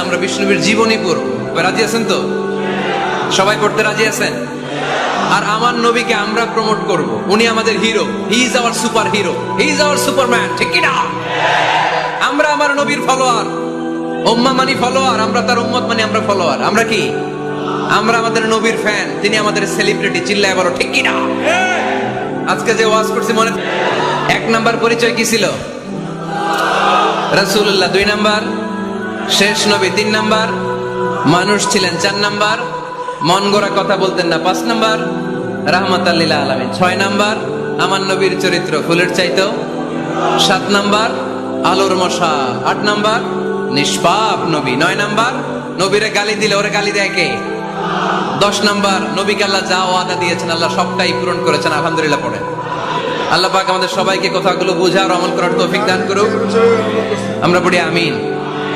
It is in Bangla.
আমরা বিষ্ণুবীর জীবনী পড়ব। রাজি আছেন তো? সবাই পড়তে রাজি আছেন? আর আমার নবীকে আমরা প্রমোট করব। উনি আমাদের hero, he is our super hero, he is our Superman, ঠিক কি না? আমরা আমার নবীর ফলোয়ার, উম্মাহ মানি ফলোয়ার, আমরা তার উম্মত মানি আমরা ফলোয়ার। আমরা কি? আমরা আমাদের নবীর ফ্যান, তিনি আমাদের সেলিব্রিটি। চিল্লায় বলো ঠিক কি না? আজকে যে ওয়াজ করছি মনে, 1 নাম্বার পরিচয় কি ছিল? রাসূলুল্লাহ। 2 নাম্বার শেষ নবী। 3 নাম্বার মানুষ ছিলেন। 4 নাম্বার মন গড়া কথা বলতেন না। 5 নাম্বার রাহমাতাল লিল আলামিন। 6 নাম্বার আমার নবীর চরিত্র ফুলের চাইতেও। 7 নাম্বার আলোর মশা। 8 নাম্বার নিষ্পাপ নবী। 9 নাম্বার নবীরে গালি দিলে ওরে গালি দেয় কে? 10 নাম্বার নবীকে আল্লাহ যা ওয়াদা দিয়েছেন আল্লাহ সবটাই পূরণ করেছেন। আলহামদুলিল্লাহ পড়েন। আল্লাহ পাক আমাদের সবাইকে কথাগুলো বোঝার আমল করার তৌফিক দান করুক। আমরা পড়ি আমিন।